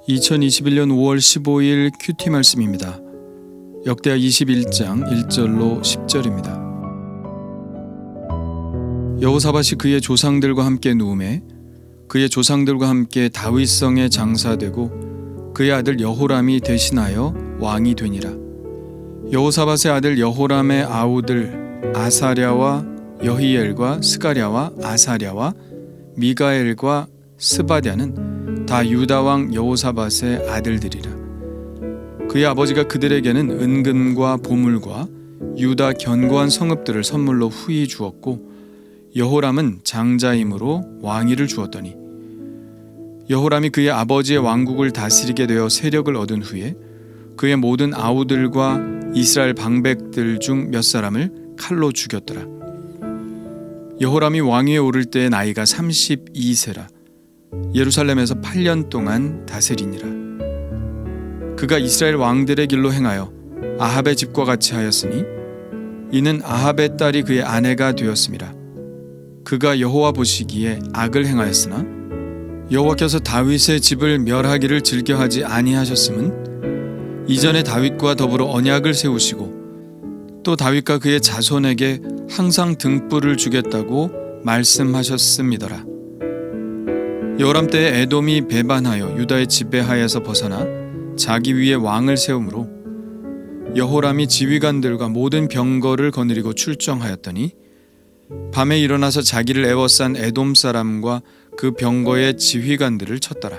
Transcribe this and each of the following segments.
2021년 5월 15일 큐티 말씀입니다. 역대하 21장 1절로 10절입니다. 여호사밧이 그의 조상들과 함께 누우매 그의 조상들과 함께 다윗성에 장사되고 그의 아들 여호람이 대신하여 왕이 되니라. 여호사밧의 아들 여호람의 아우들 아사랴와 여히엘과 스가랴와 아사랴와 미가엘과 스바랴는 다 유다 왕 여호사밧의 아들들이라. 그의 아버지가 그들에게는 은금과 보물과 유다 견고한 성읍들을 선물로 후히 주었고 여호람은 장자임으로 왕위를 주었더니 여호람이 그의 아버지의 왕국을 다스리게 되어 세력을 얻은 후에 그의 모든 아우들과 이스라엘 방백들 중 몇 사람을 칼로 죽였더라. 여호람이 왕위에 오를 때의 나이가 32세라. 예루살렘에서 8년 동안 다스리니라. 그가 이스라엘 왕들의 길로 행하여 아합의 집과 같이 하였으니 이는 아합의 딸이 그의 아내가 되었음이라. 그가 여호와 보시기에 악을 행하였으나 여호와께서 다윗의 집을 멸하기를 즐겨하지 아니하셨음은 이전에 다윗과 더불어 언약을 세우시고 또 다윗과 그의 자손에게 항상 등불을 주겠다고 말씀하셨음이더라. 여호람 때에 에돔이 배반하여 유다의 지배하에서 벗어나 자기 위에 왕을 세우므로 여호람이 지휘관들과 모든 병거를 거느리고 출정하였더니 밤에 일어나서 자기를 애워싼 에돔 사람과 그 병거의 지휘관들을 쳤더라.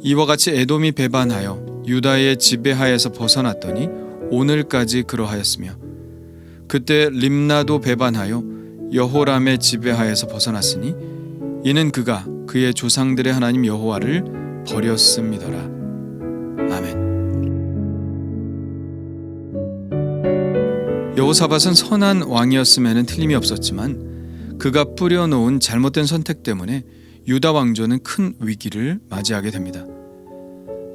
이와 같이 에돔이 배반하여 유다의 지배하에서 벗어났더니 오늘까지 그러하였으며 그때 림나도 배반하여 여호람의 지배하에서 벗어났으니 이는 그가 그의 조상들의 하나님 여호와를 버렸음이더라. 아멘. 여호사밧은 선한 왕이었음에는 틀림이 없었지만 그가 뿌려놓은 잘못된 선택 때문에 유다 왕조는 큰 위기를 맞이하게 됩니다.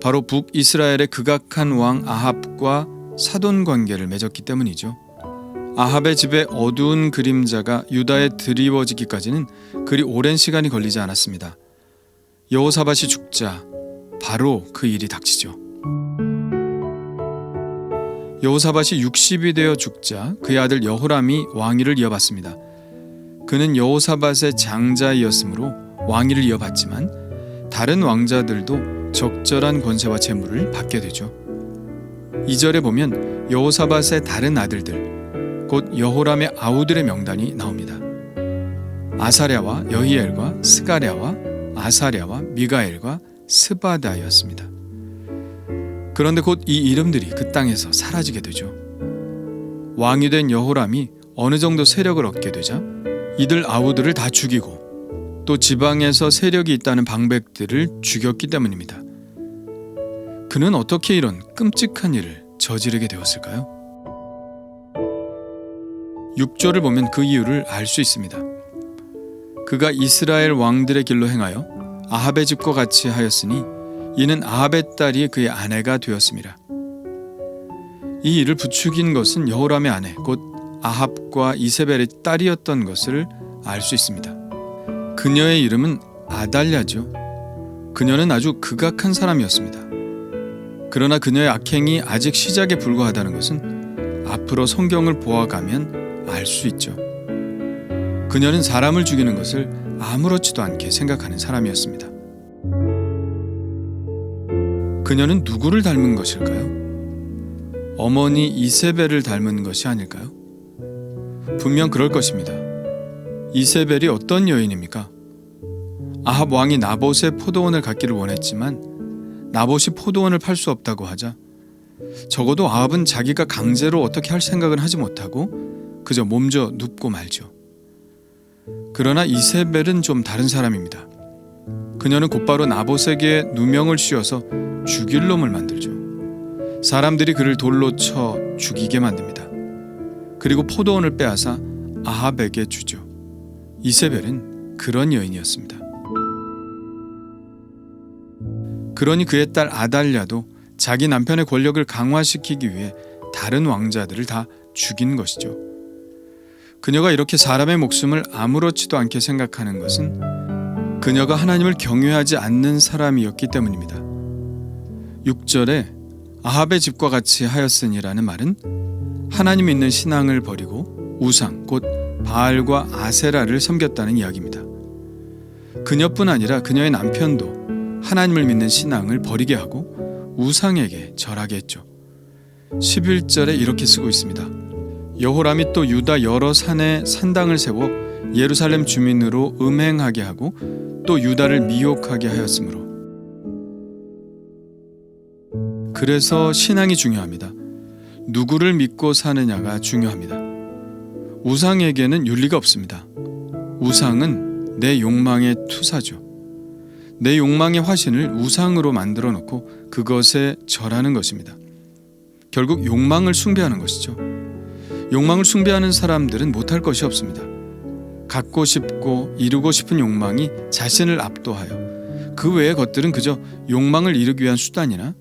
바로 북이스라엘의 극악한 왕 아합과 사돈 관계를 맺었기 때문이죠. 아합의 집에 어두운 그림자가 유다에 드리워지기까지는 그리 오랜 시간이 걸리지 않았습니다. 여호사밧이 죽자 바로 그 일이 닥치죠. 여호사밧이 60이 되어 죽자 그의 아들 여호람이 왕위를 이어받습니다. 그는 여호사밧의 장자이었으므로 왕위를 이어받지만 다른 왕자들도 적절한 권세와 재물을 받게 되죠. 2절에 보면 여호사밧의 다른 아들들 곧 여호람의 아우들의 명단이 나옵니다. 아사랴와 여히엘과 스가랴와 아사랴와 미가엘과 스바다였습니다. 그런데 곧 이 이름들이 그 땅에서 사라지게 되죠. 왕이 된 여호람이 어느 정도 세력을 얻게 되자 이들 아우들을 다 죽이고 또 지방에서 세력이 있다는 방백들을 죽였기 때문입니다. 그는 어떻게 이런 끔찍한 일을 저지르게 되었을까요? 6절을 보면 그 이유를 알 수 있습니다. 그가 이스라엘 왕들의 길로 행하여 아합의 집과 같이 하였으니 이는 아합의 딸이 그의 아내가 되었음이라. 이 일을 부추긴 것은 여호람의 아내 곧 아합과 이세벨의 딸이었던 것을 알 수 있습니다. 그녀의 이름은 아달랴죠. 그녀는 아주 극악한 사람이었습니다. 그러나 그녀의 악행이 아직 시작에 불과하다는 것은 앞으로 성경을 보아가면 알 수 있죠. 그녀는 사람을 죽이는 것을 아무렇지도 않게 생각하는 사람이었습니다. 그녀는 누구를 닮은 것일까요? 어머니 이세벨을 닮은 것이 아닐까요? 분명 그럴 것입니다. 이세벨이 어떤 여인입니까? 아합 왕이 나봇의 포도원을 갖기를 원했지만 나봇이 포도원을 팔 수 없다고 하자 적어도 아합은 자기가 강제로 어떻게 할 생각은 하지 못하고 그저 몸져 눕고 말죠. 그러나 이세벨은 좀 다른 사람입니다. 그녀는 곧바로 나봇에게 누명을 씌워서 죽일 놈을 만들죠. 사람들이 그를 돌로 쳐 죽이게 만듭니다. 그리고 포도원을 빼앗아 아합에게 주죠. 이세벨은 그런 여인이었습니다. 그러니 그의 딸 아달랴도 자기 남편의 권력을 강화시키기 위해 다른 왕자들을 다 죽인 것이죠. 그녀가 이렇게 사람의 목숨을 아무렇지도 않게 생각하는 것은 그녀가 하나님을 경외하지 않는 사람이었기 때문입니다. 6절에 아합의 집과 같이 하였으니라는 말은 하나님 있는 신앙을 버리고 우상 곧 바알과 아세라를 섬겼다는 이야기입니다. 그녀뿐 아니라 그녀의 남편도 하나님을 믿는 신앙을 버리게 하고 우상에게 절하게 했죠. 11절에 이렇게 쓰고 있습니다. 여호람이 또 유다 여러 산에 산당을 세워 예루살렘 주민으로 음행하게 하고 또 유다를 미혹하게 하였으므로. 그래서 신앙이 중요합니다. 누구를 믿고 사느냐가 중요합니다. 우상에게는 윤리가 없습니다. 우상은 내 욕망의 투사죠. 내 욕망의 화신을 우상으로 만들어 놓고 그것에 절하는 것입니다. 결국 욕망을 숭배하는 것이죠. 욕망을 숭배하는 사람들은 못할 것이 없습니다. 갖고 싶고 이루고 싶은 욕망이 자신을 압도하여 그 외의 것들은 그저 욕망을 이루기 위한 수단이나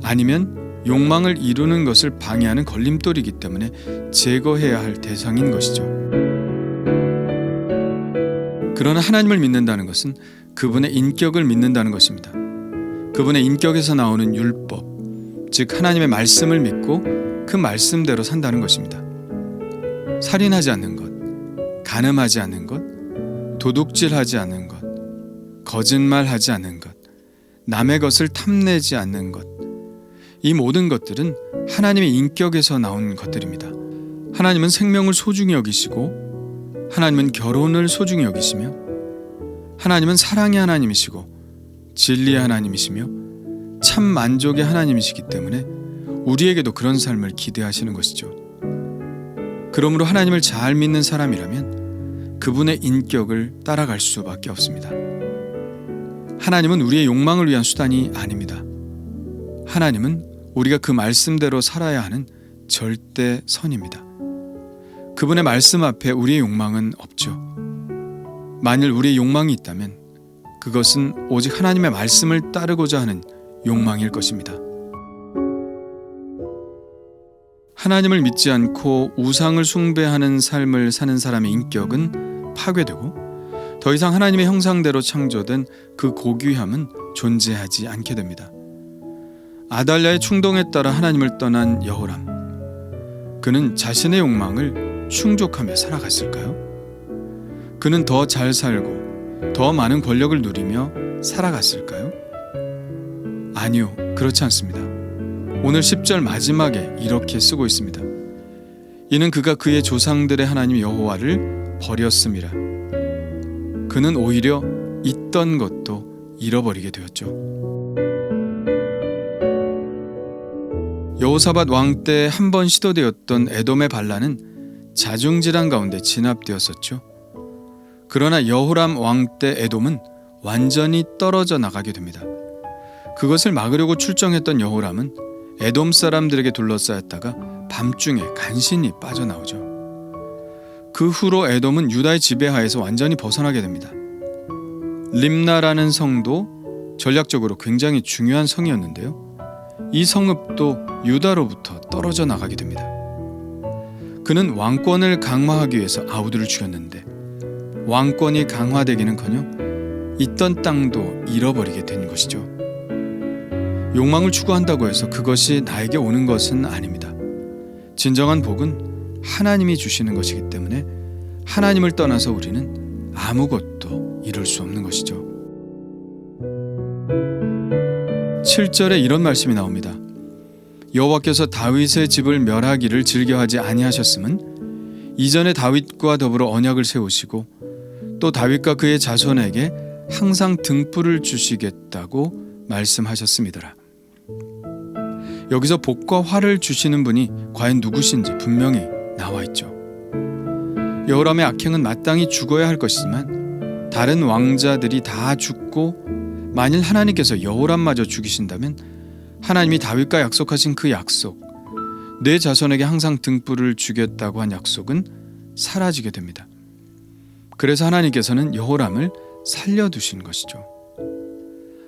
아니면 욕망을 이루는 것을 방해하는 걸림돌이기 때문에 제거해야 할 대상인 것이죠. 그러나 하나님을 믿는다는 것은 그분의 인격을 믿는다는 것입니다. 그분의 인격에서 나오는 율법, 즉 하나님의 말씀을 믿고 그 말씀대로 산다는 것입니다. 살인하지 않는 것, 간음하지 않는 것, 도둑질하지 않는 것, 거짓말하지 않는 것, 남의 것을 탐내지 않는 것, 이 모든 것들은 하나님의 인격에서 나온 것들입니다. 하나님은 생명을 소중히 여기시고 하나님은 결혼을 소중히 여기시며 하나님은 사랑의 하나님이시고 진리의 하나님이시며 참 만족의 하나님이시기 때문에 우리에게도 그런 삶을 기대하시는 것이죠. 그러므로 하나님을 잘 믿는 사람이라면 그분의 인격을 따라갈 수밖에 없습니다. 하나님은 우리의 욕망을 위한 수단이 아닙니다. 하나님은 우리가 그 말씀대로 살아야 하는 절대 선입니다. 그분의 말씀 앞에 우리의 욕망은 없죠. 만일 우리의 욕망이 있다면 그것은 오직 하나님의 말씀을 따르고자 하는 욕망일 것입니다. 하나님을 믿지 않고 우상을 숭배하는 삶을 사는 사람의 인격은 파괴되고 더 이상 하나님의 형상대로 창조된 그 고귀함은 존재하지 않게 됩니다. 아달랴의 충동에 따라 하나님을 떠난 여호람, 그는 자신의 욕망을 충족하며 살아갔을까요? 그는 더 잘 살고 더 많은 권력을 누리며 살아갔을까요? 아니요, 그렇지 않습니다. 오늘 10절 마지막에 이렇게 쓰고 있습니다. 이는 그가 그의 조상들의 하나님 여호와를 버렸음이라. 그는 오히려 있던 것도 잃어버리게 되었죠. 여호사밧 왕 때 한 번 시도되었던 에돔의 반란은 자중질환 가운데 진압되었었죠. 그러나 여호람 왕 때 에돔은 완전히 떨어져 나가게 됩니다. 그것을 막으려고 출정했던 여호람은 에돔 사람들에게 둘러싸였다가 밤중에 간신히 빠져나오죠. 그 후로 에돔은 유다의 지배하에서 완전히 벗어나게 됩니다. 림나라는 성도 전략적으로 굉장히 중요한 성이었는데요. 이 성읍도 유다로부터 떨어져 나가게 됩니다. 그는 왕권을 강화하기 위해서 아우들을 죽였는데 왕권이 강화되기는커녕 있던 땅도 잃어버리게 된 것이죠. 욕망을 추구한다고 해서 그것이 나에게 오는 것은 아닙니다. 진정한 복은 하나님이 주시는 것이기 때문에 하나님을 떠나서 우리는 아무것도 이룰 수 없는 것이죠. 7절에 이런 말씀이 나옵니다. 여호와께서 다윗의 집을 멸하기를 즐겨하지 아니하셨음은 이전에 다윗과 더불어 언약을 세우시고 또 다윗과 그의 자손에게 항상 등불을 주시겠다고 말씀하셨음이더라. 여기서 복과 화를 주시는 분이 과연 누구신지 분명히 나와 있죠. 여호람의 악행은 마땅히 죽어야 할 것이지만 다른 왕자들이 다 죽고 만일 하나님께서 여호람마저 죽이신다면 하나님이 다윗과 약속하신 그 약속, 내 자손에게 항상 등불을 주겠다고 한 약속은 사라지게 됩니다. 그래서 하나님께서는 여호람을 살려두신 것이죠.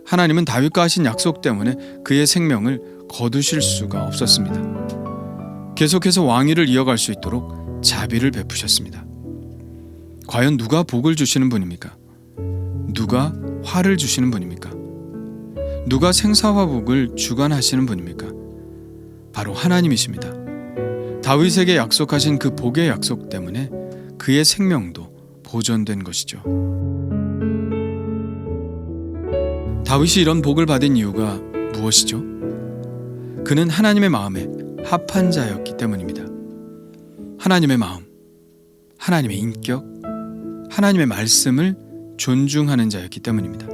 하나님은 다윗과 하신 약속 때문에 그의 생명을 거두실 수가 없었습니다. 계속해서 왕위를 이어갈 수 있도록 자비를 베푸셨습니다. 과연 누가 복을 주시는 분입니까? 누가 화를 주시는 분입니까? 누가 생사화복을 주관하시는 분입니까? 바로 하나님이십니다. 다윗에게 약속하신 그 복의 약속 때문에 그의 생명도 보존된 것이죠. 다윗이 이런 복을 받은 이유가 무엇이죠? 그는 하나님의 마음에 합한 자였기 때문입니다. 하나님의 마음, 하나님의 인격, 하나님의 말씀을 존중하는 자였기 때문입니다.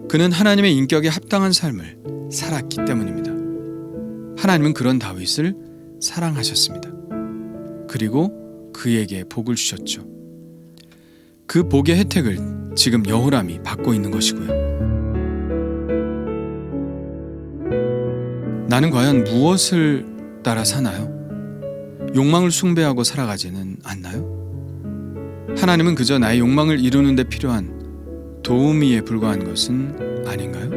그는 하나님의 인격에 합당한 삶을 살았기 때문입니다. 하나님은 그런 다윗을 사랑하셨습니다. 그리고 그에게 복을 주셨죠. 그 복의 혜택을 지금 여호람이 받고 있는 것이고요. 나는 과연 무엇을 따라 사나요? 욕망을 숭배하고 살아가지는 않나요? 하나님은 그저 나의 욕망을 이루는 데 필요한 도우미에 불과한 것은 아닌가요?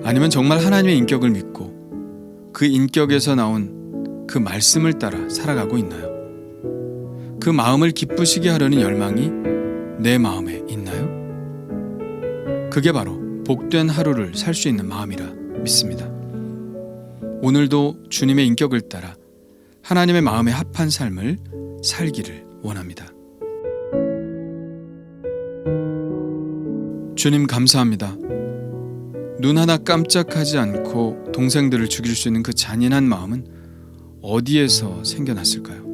아니면 정말 하나님의 인격을 믿고 그 인격에서 나온 그 말씀을 따라 살아가고 있나요? 그 마음을 기쁘시게 하려는 열망이 내 마음에 있나요? 그게 바로 복된 하루를 살 수 있는 마음이라 믿습니다. 오늘도 주님의 인격을 따라 하나님의 마음에 합한 삶을 살기를 원합니다. 주님 감사합니다. 눈 하나 깜짝하지 않고 동생들을 죽일 수 있는 그 잔인한 마음은 어디에서 생겨났을까요?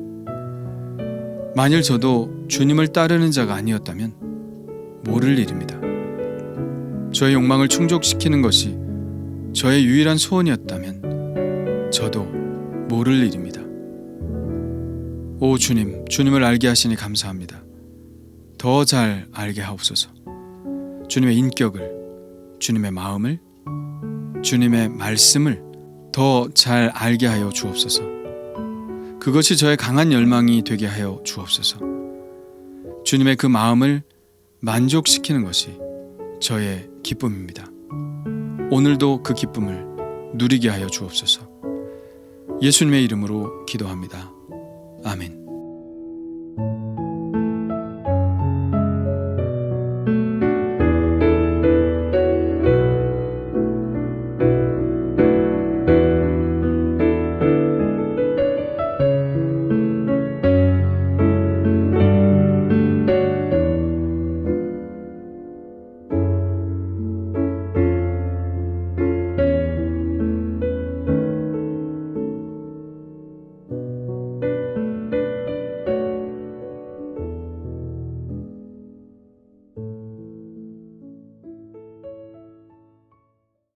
만일 저도 주님을 따르는 자가 아니었다면 모를 일입니다. 저의 욕망을 충족시키는 것이 저의 유일한 소원이었다면 저도 모를 일입니다. 오 주님, 주님을 알게 하시니 감사합니다. 더 잘 알게 하옵소서. 주님의 인격을, 주님의 마음을, 주님의 말씀을 더 잘 알게 하여 주옵소서. 그것이 저의 강한 열망이 되게 하여 주옵소서. 주님의 그 마음을 만족시키는 것이 저의 기쁨입니다. 오늘도 그 기쁨을 누리게 하여 주옵소서. 예수님의 이름으로 기도합니다. 아멘.